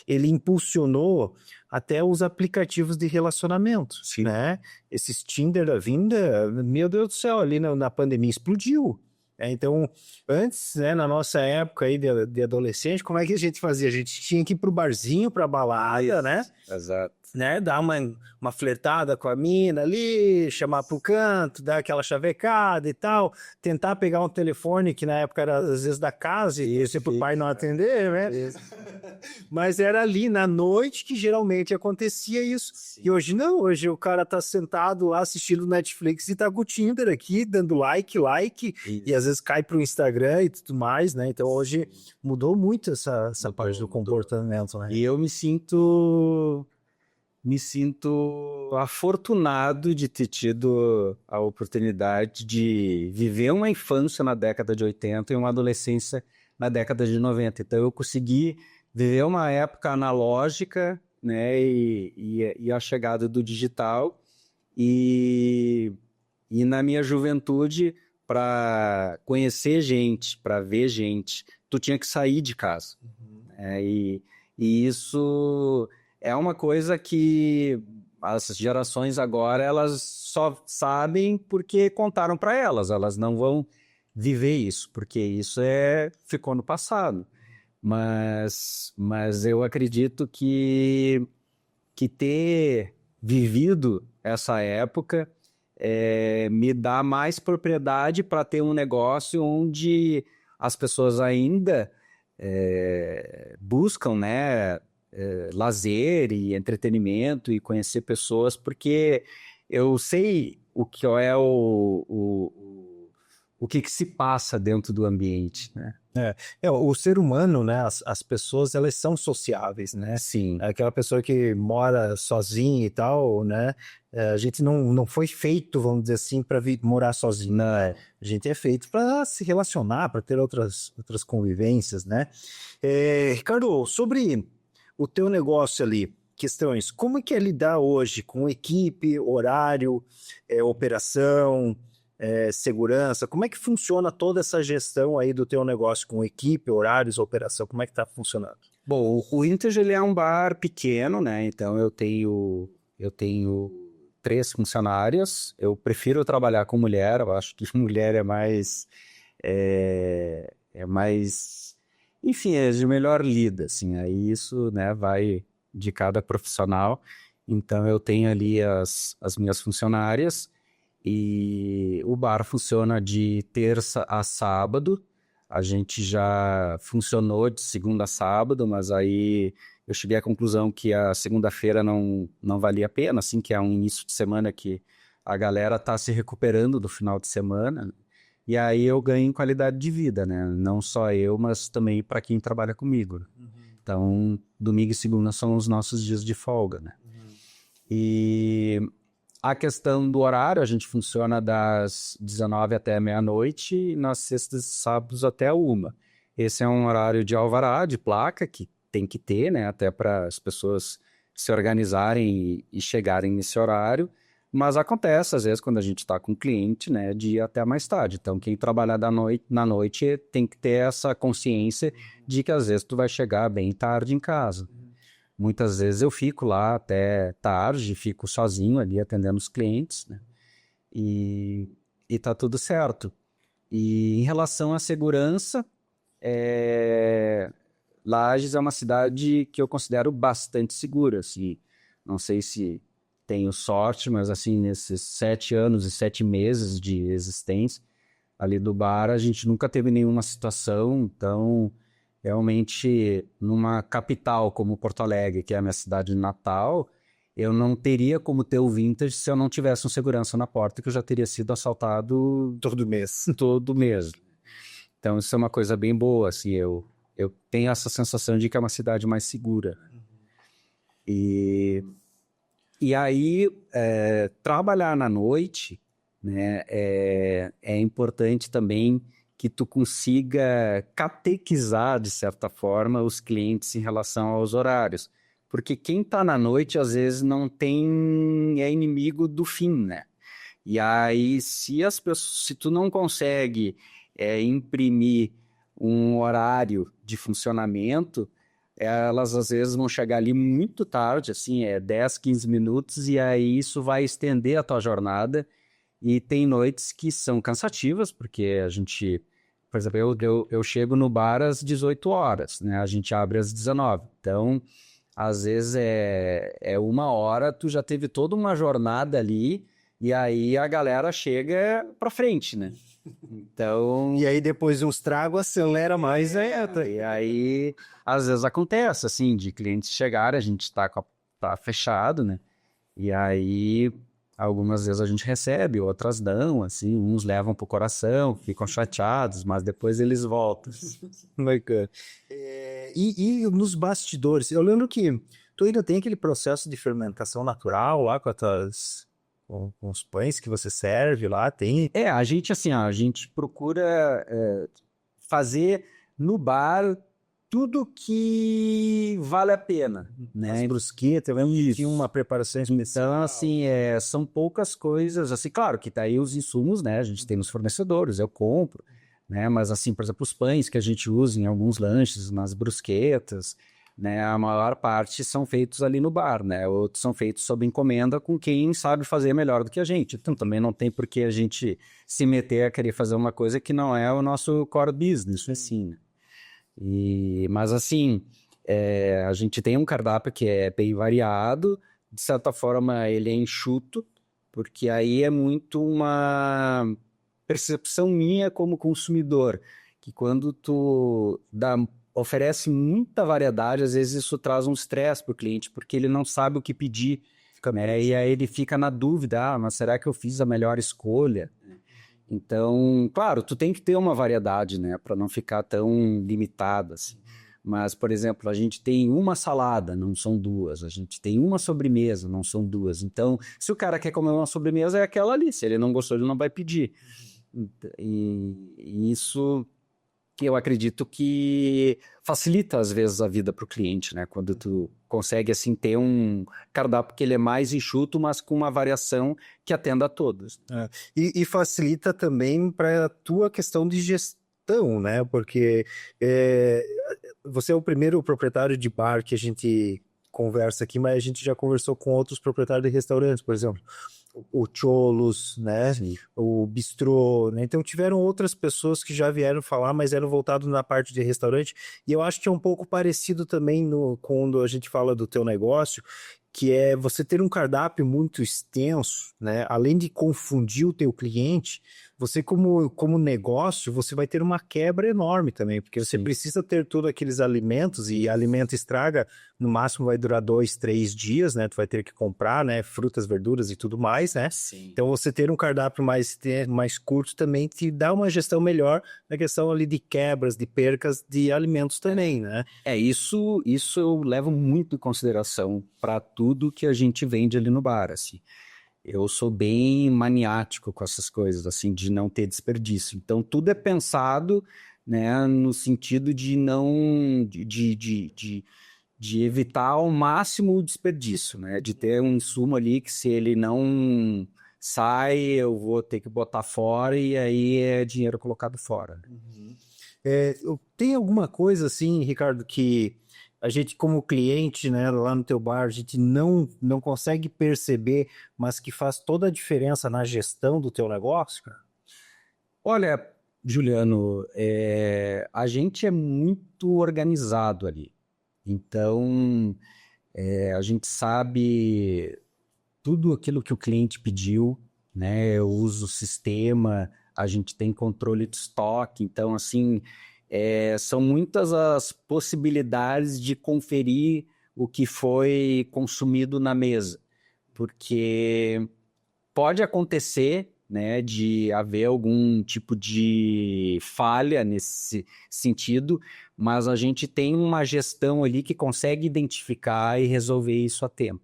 ele impulsionou até os aplicativos de relacionamento, Sim. né? Esses Tinder da vinda, meu Deus do céu, ali na pandemia explodiu. Então, antes, né, na nossa época aí de adolescente, como é que a gente fazia? A gente tinha que ir pro barzinho, pra balada, né? Exato. Né? Dar uma flertada com a mina ali, chamar pro canto, dar aquela chavecada e tal, tentar pegar um telefone que na época era às vezes da casa e se pro pai não atender, né? Mas era ali na noite que geralmente acontecia isso. Sim. E hoje não, hoje o cara tá sentado lá assistindo Netflix e tá com o Tinder aqui, dando like, e às vezes cai pro Instagram e tudo mais, né? Então hoje mudou muito essa parte do comportamento, né? E eu me sinto afortunado de ter tido a oportunidade de viver uma infância na década de 80 e uma adolescência na década de 90. Então, eu consegui viver uma época analógica, né, e a chegada do digital. E na minha juventude, para conhecer gente, para ver gente, tu tinha que sair de casa. E isso é uma coisa que as gerações agora, elas só sabem porque contaram para elas não vão viver isso, porque isso ficou no passado. Mas eu acredito que ter vivido essa época me dá mais propriedade para ter um negócio onde as pessoas ainda buscam, né, lazer e entretenimento e conhecer pessoas, porque eu sei o que é o que se passa dentro do ambiente, né? O ser humano, né, as pessoas, elas são sociáveis, né? Sim. Aquela pessoa que mora sozinha e tal, né? A gente não foi feito, vamos dizer assim, para morar sozinho. Não. A gente é feito para se relacionar, para ter outras convivências, né? Ricardo, sobre o teu negócio ali, questões, como é que é lidar hoje com equipe, horário, operação, segurança? Como é que funciona toda essa gestão aí do teu negócio com equipe, horários, operação? Como é que tá funcionando? Bom, o Vintage ele é um bar pequeno, né? Então eu tenho 3 funcionárias. Eu prefiro trabalhar com mulher. Eu acho que mulher é mais, enfim, é de melhor lida, assim. Aí isso, né, vai de cada profissional. Então eu tenho ali as minhas funcionárias e o bar funciona de terça a sábado. A gente já funcionou de segunda a sábado, mas aí eu cheguei à conclusão que a segunda-feira não valia a pena, assim, que é um início de semana que a galera tá se recuperando do final de semana. E aí eu ganho em qualidade de vida, né? Não só eu, mas também para quem trabalha comigo. Então, domingo e segunda são os nossos dias de folga, né? E a questão do horário, a gente funciona das 19 até meia-noite e nas sextas e sábados até 1. Esse é um horário de alvará, de placa, que tem que ter, né? Até para as pessoas se organizarem e chegarem nesse horário. Mas acontece, às vezes, quando a gente está com cliente, né? De ir até mais tarde. Então, quem trabalhar na noite tem que ter essa consciência de que, às vezes, tu vai chegar bem tarde em casa. Muitas vezes eu fico lá até tarde, fico sozinho ali atendendo os clientes, né? E tá tudo certo. E em relação à segurança, Lages é uma cidade que eu considero bastante segura, assim. Não sei se tenho sorte, mas assim, nesses 7 anos e 7 meses de existência ali do bar, a gente nunca teve nenhuma situação, então realmente, numa capital como Porto Alegre, que é a minha cidade natal, eu não teria como ter o Vintage se eu não tivesse um segurança na porta, que eu já teria sido assaltado Todo mês. todo mês. Então, isso é uma coisa bem boa, assim, eu tenho essa sensação de que é uma cidade mais segura. E aí, trabalhar na noite, né, é importante também que tu consiga catequizar, de certa forma, os clientes em relação aos horários. Porque quem está na noite, às vezes, é inimigo do fim, né? E aí, se tu não consegue imprimir um horário de funcionamento, elas às vezes vão chegar ali muito tarde, assim, 10, 15 minutos, e aí isso vai estender a tua jornada. E tem noites que são cansativas, porque a gente, por exemplo, eu chego no bar às 18 horas, né? A gente abre às 19. Então, às vezes é 1 hora, tu já teve toda uma jornada ali, e aí a galera chega pra frente, né? Então, E aí depois de uns tragos, acelera mais. e aí às vezes acontece, assim, de clientes chegarem, a gente tá fechado, né? E aí algumas vezes a gente recebe, outras não, assim, uns levam pro coração, ficam chateados, mas depois eles voltam. Bacana. E nos bastidores, eu lembro que tu ainda tem aquele processo de fermentação natural lá com os pães que você serve lá, tem A gente, assim, a gente procura fazer no bar tudo que vale a pena, né? as brusquetas, eu lembro que tinha uma preparação especial. Então, assim, são poucas coisas, assim, claro que tá aí os insumos, né? A gente tem nos fornecedores, eu compro, né? Mas, assim, por exemplo, os pães que a gente usa em alguns lanches, nas brusquetas, né? A maior parte são feitos ali no bar, né? Outros são feitos sob encomenda com quem sabe fazer melhor do que a gente. Então, também não tem por que a gente se meter a querer fazer uma coisa que não é o nosso core business, assim, né? Mas assim, a gente tem um cardápio que é bem variado, de certa forma ele é enxuto, porque aí é muito uma percepção minha como consumidor, que quando tu oferece muita variedade, às vezes isso traz um estresse para o cliente, porque ele não sabe o que pedir, né? E aí ele fica na dúvida, mas será que eu fiz a melhor escolha? Então, claro, tu tem que ter uma variedade, né, para não ficar tão limitado assim. Mas, por exemplo, a gente tem uma salada, não são duas. A gente tem uma sobremesa, não são duas. Então, se o cara quer comer uma sobremesa, é aquela ali. Se ele não gostou, ele não vai pedir. E isso que eu acredito que facilita, às vezes, a vida para o cliente, né? Quando tu consegue, assim, ter um cardápio que ele é mais enxuto, mas com uma variação que atenda a todos. E facilita também para a tua questão de gestão, né? Porque é, você é o primeiro proprietário de bar que a gente conversa aqui, mas a gente já conversou com outros proprietários de restaurantes, por exemplo, o Cholos, né? Sim. O Bistrô, né? Então tiveram outras pessoas que já vieram falar, mas eram voltados na parte de restaurante, e eu acho que é um pouco parecido também quando a gente fala do teu negócio, que é você ter um cardápio muito extenso, né? Além de confundir o teu cliente, você como negócio, você vai ter uma quebra enorme também, porque você Sim. precisa ter todos aqueles alimentos, e alimento estraga, no máximo vai durar 2, 3 dias, né? Tu vai ter que comprar, né? Frutas, verduras e tudo mais, né? Sim. Então você ter um cardápio mais curto também te dá uma gestão melhor na questão ali de quebras, de percas de alimentos também, né? Isso eu levo muito em consideração para tudo que a gente vende ali no bar, assim. Eu sou bem maniático com essas coisas, assim, de não ter desperdício. Então, tudo é pensado, né, no sentido de não... de evitar ao máximo o desperdício, né? De ter um insumo ali que se ele não sai, eu vou ter que botar fora e aí é dinheiro colocado fora. Tem alguma coisa assim, Ricardo, que a gente como cliente, né, lá no teu bar, a gente não consegue perceber, mas que faz toda a diferença na gestão do teu negócio, cara? Olha, Juliano, a gente é muito organizado ali. Então, a gente sabe tudo aquilo que o cliente pediu, né? Eu uso o sistema, a gente tem controle de estoque. Então, assim, são muitas as possibilidades de conferir o que foi consumido na mesa. Porque pode acontecer, né, de haver algum tipo de falha nesse sentido, mas a gente tem uma gestão ali que consegue identificar e resolver isso a tempo.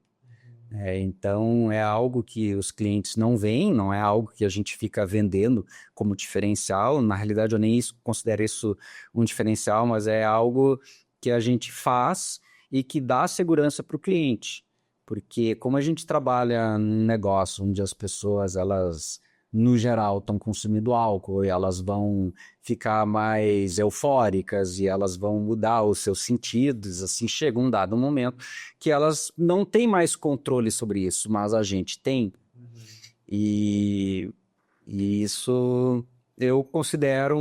Então, é algo que os clientes não veem, não é algo que a gente fica vendendo como diferencial. Na realidade, eu nem considero isso um diferencial, mas é algo que a gente faz e que dá segurança para o cliente. Porque como a gente trabalha num negócio onde as pessoas, elas, no geral, estão consumindo álcool e elas vão ficar mais eufóricas e elas vão mudar os seus sentidos, assim, chega um dado momento que elas não têm mais controle sobre isso, mas a gente tem. E, e isso eu considero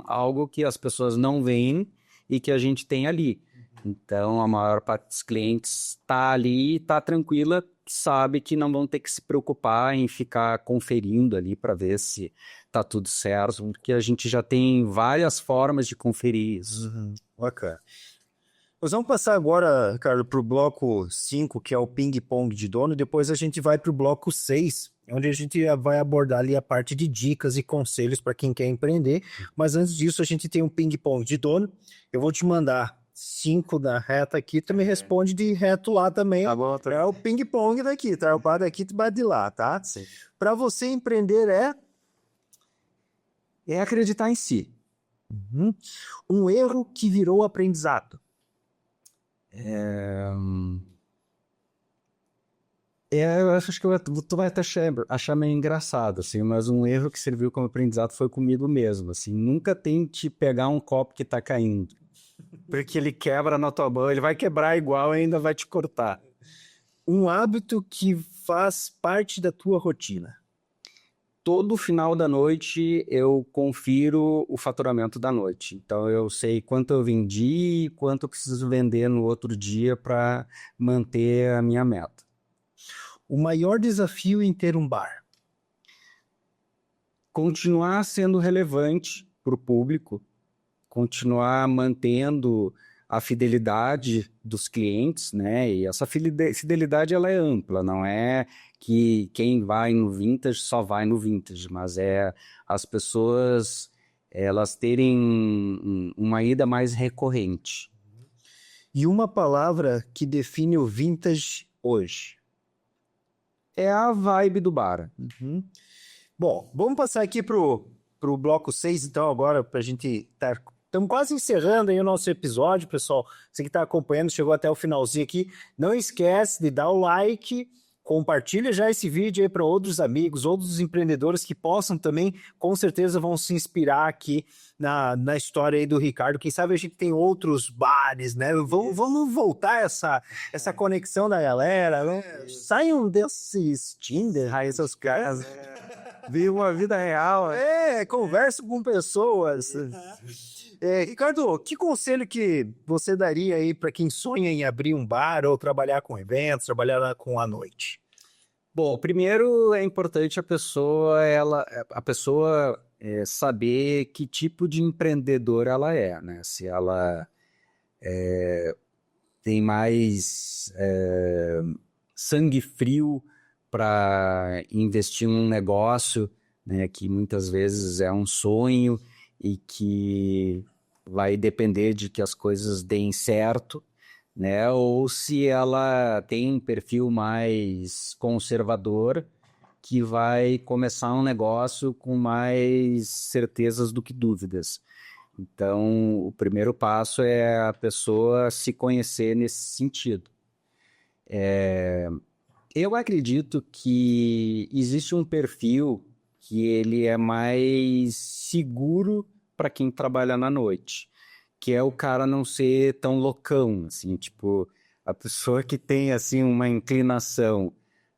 algo que as pessoas não veem e que a gente tem ali. Então, a maior parte dos clientes está ali, está tranquila, sabe que não vão ter que se preocupar em ficar conferindo ali para ver se está tudo certo, porque a gente já tem várias formas de conferir isso. Bacana. Nós vamos passar agora, Ricardo, para o bloco 5, que é o ping-pong de dono, e depois a gente vai para o bloco 6, onde a gente vai abordar ali a parte de dicas e conselhos para quem quer empreender. Mas antes disso, a gente tem um ping-pong de dono. Eu vou te mandar 5 da reta aqui, tu me responde de reto lá também. Tá bom, É o ping-pong daqui, tá? O bar daqui, tu bate de lá, tá? Sim. Para você empreender É acreditar em si. um erro que virou aprendizado. Eu acho que tu vai até achar meio engraçado, assim, mas um erro que serviu como aprendizado foi comigo mesmo, assim, nunca tente pegar um copo que tá caindo, porque ele quebra na tua mão, ele vai quebrar igual e ainda vai te cortar. Um hábito que faz parte da tua rotina. Todo final da noite eu confiro o faturamento da noite, então eu sei quanto eu vendi e quanto eu preciso vender no outro dia para manter a minha meta. O maior desafio em ter um bar. Continuar sendo relevante para o público, continuar mantendo a fidelidade dos clientes, né? E essa fidelidade ela é ampla, não é que quem vai no vintage só vai no vintage, mas é as pessoas elas terem uma ida mais recorrente. E uma palavra que define o vintage hoje? É a vibe do bar. Uhum. Bom, vamos passar aqui pro bloco 6, então, agora, para a gente estar. Estamos quase encerrando aí o nosso episódio, pessoal. Você que está acompanhando, chegou até o finalzinho aqui. Não esquece de dar o like, compartilha já esse vídeo aí para outros amigos, outros empreendedores que possam também, com certeza, vão se inspirar aqui na história aí do Ricardo. Quem sabe a gente tem outros bares, né? Vamos voltar essa conexão da galera, né? Saiam desses Tinder, aí essas caras. Viva uma vida real. Converso com pessoas. Ricardo, que conselho que você daria aí para quem sonha em abrir um bar ou trabalhar com eventos, trabalhar com a noite? Bom, primeiro é importante a pessoa saber que tipo de empreendedor ela é, né? Se ela tem mais sangue frio para investir num negócio, né, que muitas vezes é um sonho e que vai depender de que as coisas deem certo, né? Ou se ela tem um perfil mais conservador, que vai começar um negócio com mais certezas do que dúvidas. Então, o primeiro passo é a pessoa se conhecer nesse sentido. Eu acredito que existe um perfil que ele é mais seguro para quem trabalha na noite, que é o cara não ser tão loucão, assim, tipo, a pessoa que tem, assim, uma inclinação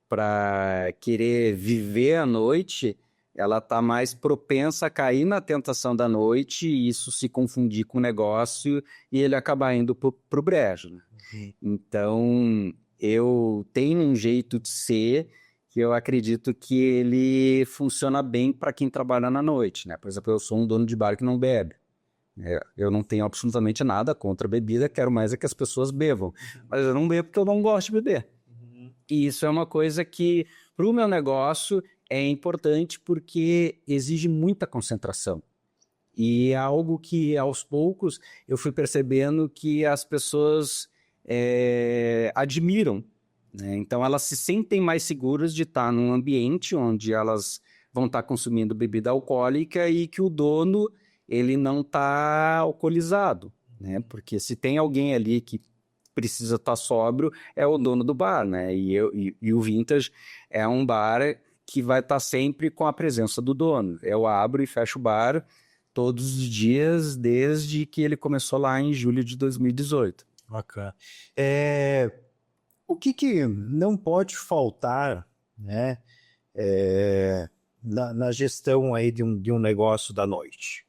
para querer viver a noite, ela tá mais propensa a cair na tentação da noite e isso se confundir com o negócio e ele acabar indo pro brejo, né? Então, eu tenho um jeito de ser que eu acredito que ele funciona bem para quem trabalha na noite, né? Por exemplo, eu sou um dono de bar que não bebe. Eu não tenho absolutamente nada contra a bebida, quero mais é que as pessoas bebam. Mas eu não bebo porque eu não gosto de beber. E isso é uma coisa que, para o meu negócio, é importante porque exige muita concentração. E é algo que, aos poucos, eu fui percebendo que as pessoas admiram, né? Então, elas se sentem mais seguras de estar num ambiente onde elas vão estar consumindo bebida alcoólica e que o dono ele não está alcoolizado, né? Porque se tem alguém ali que precisa estar sóbrio, é o dono do bar, né? E o Vintage é um bar que vai estar sempre com a presença do dono. Eu abro e fecho o bar todos os dias desde que ele começou lá em julho de 2018. Bacana. O que não pode faltar, né, na gestão aí de um negócio da noite?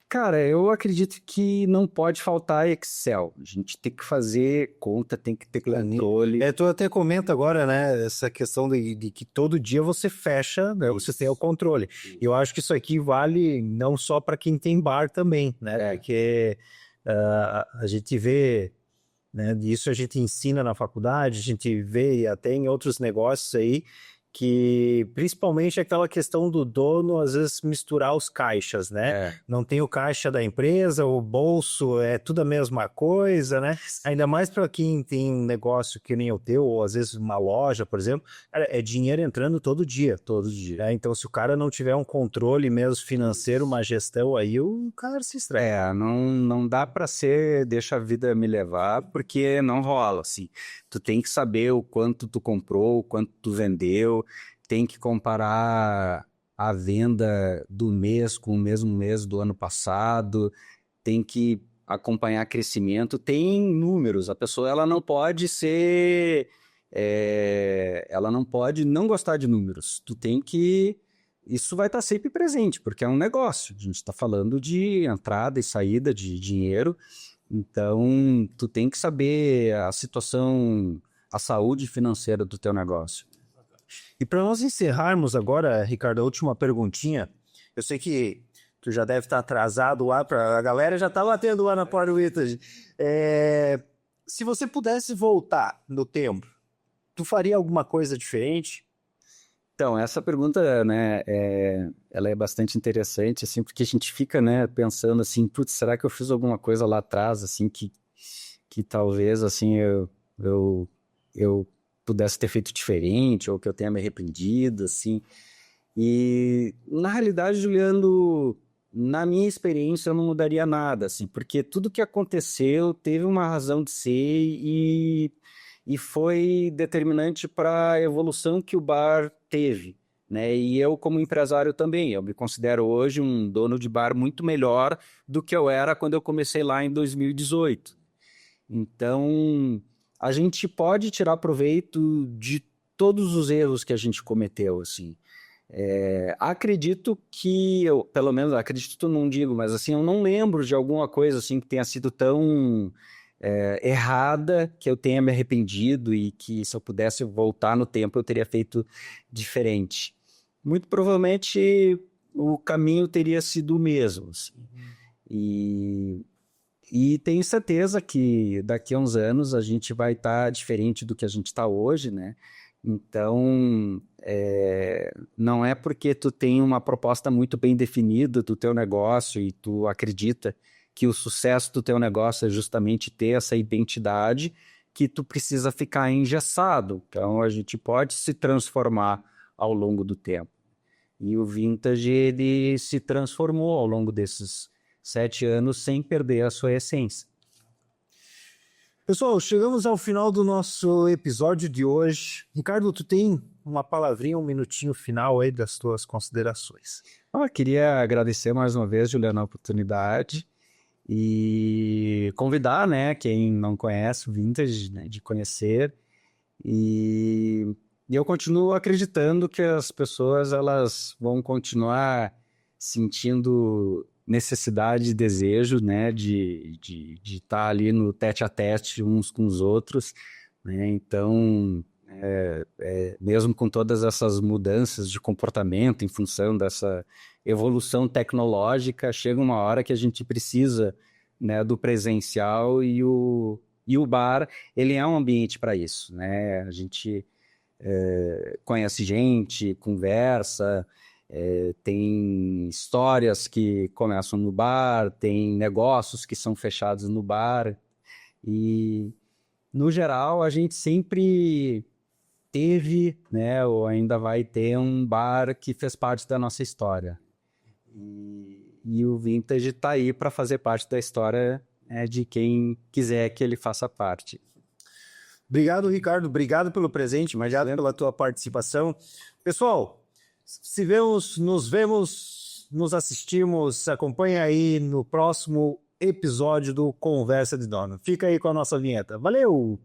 Cara, eu acredito que não pode faltar Excel. A gente tem que fazer conta, tem que ter controle. Tu até comenta agora, né, essa questão de que todo dia você fecha, né, você tem o controle. E eu acho que isso aqui vale não só para quem tem bar também, né, porque a gente vê, né, isso a gente ensina na faculdade, a gente vê até em outros negócios aí, que principalmente aquela questão do dono, às vezes, misturar os caixas, né? Não tem o caixa da empresa, o bolso, é tudo a mesma coisa, né? Ainda mais para quem tem um negócio que nem o teu, ou às vezes uma loja, por exemplo, cara, é dinheiro entrando todo dia. Todo dia. Né? Então, se o cara não tiver um controle mesmo financeiro, uma gestão, aí o cara se estressa. Não dá para ser deixa a vida me levar, porque não rola, assim. Tu tem que saber o quanto tu comprou, o quanto tu vendeu, tem que comparar a venda do mês com o mesmo mês do ano passado, tem que acompanhar crescimento, tem números. A pessoa ela não pode ser, ela não pode não gostar de números. Tu tem que isso vai estar sempre presente, porque é um negócio. A gente está falando de entrada e saída de dinheiro. Então, tu tem que saber a situação, a saúde financeira do teu negócio. E para nós encerrarmos agora, Ricardo, a última perguntinha. Eu sei que Tu já deve estar atrasado lá, a galera já tá batendo lá na porta do Vintage. Se você pudesse voltar no tempo, tu faria alguma coisa diferente? Então, essa pergunta, né, ela é bastante interessante, assim, porque a gente fica, né, pensando assim, putz, será que eu fiz alguma coisa lá atrás, assim, que talvez, assim, eu pudesse ter feito diferente, ou que eu tenha me arrependido, assim. E, na realidade, Juliano, na minha experiência, eu não mudaria nada, assim, porque tudo que aconteceu teve uma razão de ser e foi determinante para a evolução que o bar teve, né? E eu, como empresário também, eu me considero hoje um dono de bar muito melhor do que eu era quando eu comecei lá em 2018. Então, a gente pode tirar proveito de todos os erros que a gente cometeu, assim. Acredito que eu, pelo menos acredito, não digo, mas assim, eu não lembro de alguma coisa assim que tenha sido tão errada que eu tenha me arrependido e que se eu pudesse voltar no tempo eu teria feito diferente. Muito provavelmente o caminho teria sido o mesmo, assim. E tenho certeza que daqui a uns anos a gente vai estar diferente do que a gente está hoje, né? Então, não é porque tu tem uma proposta muito bem definida do teu negócio e tu acredita que o sucesso do teu negócio é justamente ter essa identidade que tu precisa ficar engessado. Então, a gente pode se transformar ao longo do tempo. E o Vintage, ele se transformou ao longo desses 7 anos sem perder a sua essência. Pessoal, chegamos ao final do nosso episódio de hoje. Ricardo, tu tem uma palavrinha, um minutinho final aí das tuas considerações. Queria agradecer mais uma vez, Juliana, a oportunidade e convidar, né, quem não conhece o Vintage, né, de conhecer. E eu continuo acreditando que as pessoas elas vão continuar sentindo necessidade e desejo, né, de estar ali no tete a tete uns com os outros, né? Então, mesmo com todas essas mudanças de comportamento em função dessa evolução tecnológica, chega uma hora que a gente precisa, né, do presencial e o bar, ele é um ambiente para isso, né? A gente conhece gente, conversa, tem histórias que começam no bar, tem negócios que são fechados no bar e, no geral, a gente sempre teve, né, ou ainda vai ter um bar que fez parte da nossa história. E o Vintage está aí para fazer parte da história, de quem quiser que ele faça parte. Obrigado, Ricardo. Obrigado pelo presente, mas já pela tua participação. Pessoal, nos assistimos, acompanha aí no próximo episódio do Conversa de Dono. Fica aí com a nossa vinheta. Valeu!